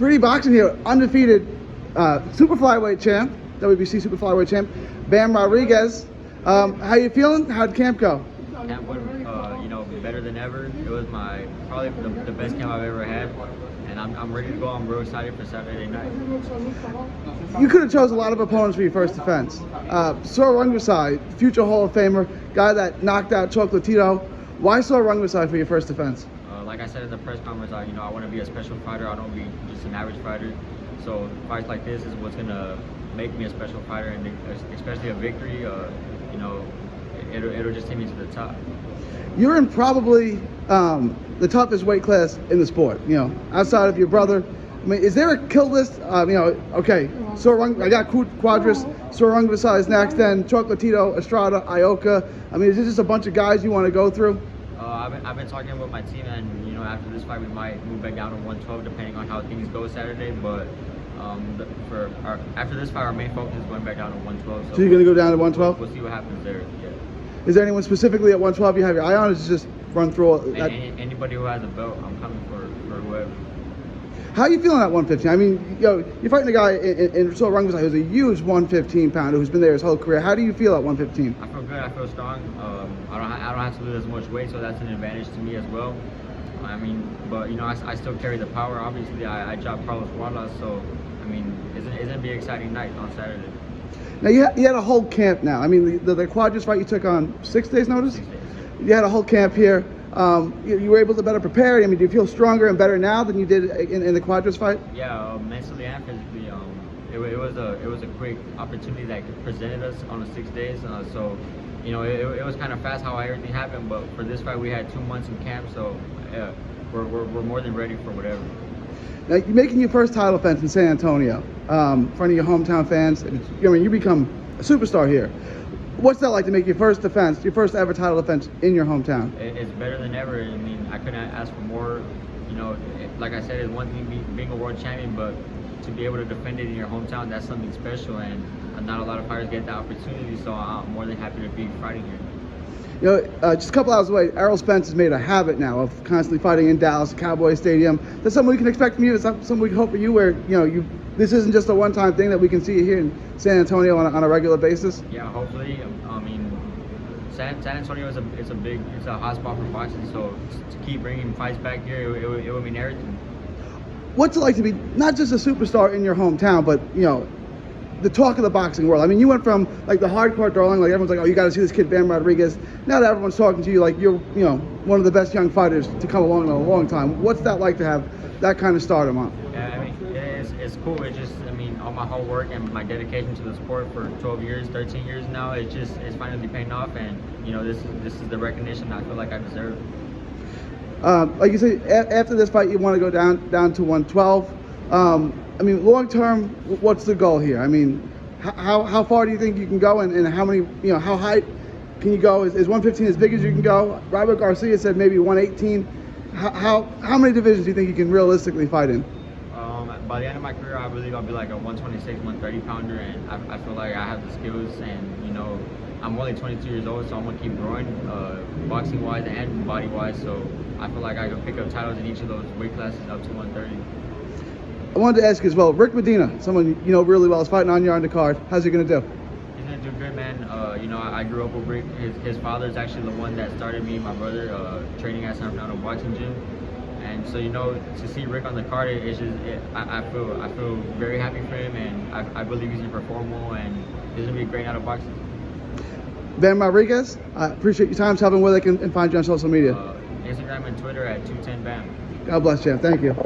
3D boxing here, undefeated super flyweight champ, WBC Super flyweight champ, Bam Rodriguez. How you feeling? How'd camp go? Camp went, better than ever. It was probably the best camp I've ever had, and I'm ready to go. I'm real excited for Saturday night. You could have chose a lot of opponents for your first defense. Sor Rungvisai, future Hall of Famer, guy that knocked out Chocolatito. Why Sor Rungvisai for your first defense? Like I said in the press conference, I want to be a special fighter. I don't want to be just an average fighter. So fights like this is what's gonna make me a special fighter, and especially a victory. It'll just take me to the top. You're in probably the toughest weight class in the sport. Outside of your brother. I mean, is there a kill list? Okay, I got Quadras, Sor Rungvisai is next, then Chocolatito, Estrada, Ioka. I mean, is this just a bunch of guys you want to go through? I've been talking with my team, and after this fight we might move back down to 112 depending on how things go Saturday. But after this fight, our main focus is going back down to 112. So you're gonna go down to 112? We'll see what happens there. Yeah. Is there anyone specifically at 112 you have your eye on? Or is it just run through anybody who has a belt? I'm coming for whoever. How are you feeling at 115? I mean, you're fighting a guy in Sor Rungvisai who's a huge 115 pounder who's been there his whole career. How do you feel at 115? I feel good. I feel strong. I don't have to lose as much weight, so that's an advantage to me as well. I mean, but I still carry the power. Obviously, I dropped Carlos Wallace, so I mean, it's gonna be an exciting night on Saturday. Now you had a whole camp now. I mean, the Quadras fight you took on 6 days' notice. 6 days. You had a whole camp here. You were able to better prepare. I mean, do you feel stronger and better now than you did in the Quadras fight? Yeah, mentally and physically. It was a quick opportunity that presented us on the 6 days. So, it was kind of fast how everything happened. But for this fight, we had 2 months in camp, so yeah, we're more than ready for whatever. Now, you're making your first title defense in San Antonio, in front of your hometown fans. You become a superstar here. What's that like to make your first defense, your first ever title defense in your hometown? It's better than ever. I mean, I couldn't ask for more. Like I said, it's one thing being a world champion, but to be able to defend it in your hometown, that's something special, and not a lot of fighters get that opportunity, so I'm more than happy to be fighting here. Just a couple hours away, Errol Spence has made a habit now of constantly fighting in Dallas, Cowboy Stadium. That's something we can expect from you. It's something we can hope for you, where this isn't just a one-time thing that we can see you here in San Antonio on a regular basis. Yeah, hopefully. I mean, San Antonio is a hot spot for boxing. So to keep bringing fights back here, it would mean everything. What's it like to be not just a superstar in your hometown, but the talk of the boxing world? I mean, you went from like the hardcore darling, like everyone's like, oh, you got to see this kid Bam Rodriguez. Now that everyone's talking to you like you're one of the best young fighters to come along in a long time. What's that like to have that kind of stardom on? Yeah, I mean, it's cool. It's just, all my hard work and my dedication to the sport for 12 years, 13 years now, it's finally paying off, and this is the recognition I feel like I deserve. Like you say, after this fight, you want to go down to 112. I mean, long term, what's the goal here? I mean, how far do you think you can go, and how many, how high can you go? Is 115 as big as you can go? Robert Garcia said maybe 118. How many divisions do you think you can realistically fight in? By the end of my career, I believe I'll be like a 126, 130 pounder, and I feel like I have the skills, and I'm only 22 years old, so I'm gonna keep growing, boxing wise and body wise. So I feel like I can pick up titles in each of those weight classes up to 130. I wanted to ask you as well, Rick Medina, someone you know really well, is fighting on your undercard. How's he gonna do? He's gonna do good, man. I grew up with Rick. His father's actually the one that started me and my brother training at San Fernando Boxing Gym. And so to see Rick on the card, I feel very happy for him, and I believe he's gonna perform well, and he's gonna be a great night of boxing. Bam Rodriguez, I appreciate your time. Tell them where they can find you on social media. Instagram and Twitter at 210bam. God bless you. Thank you.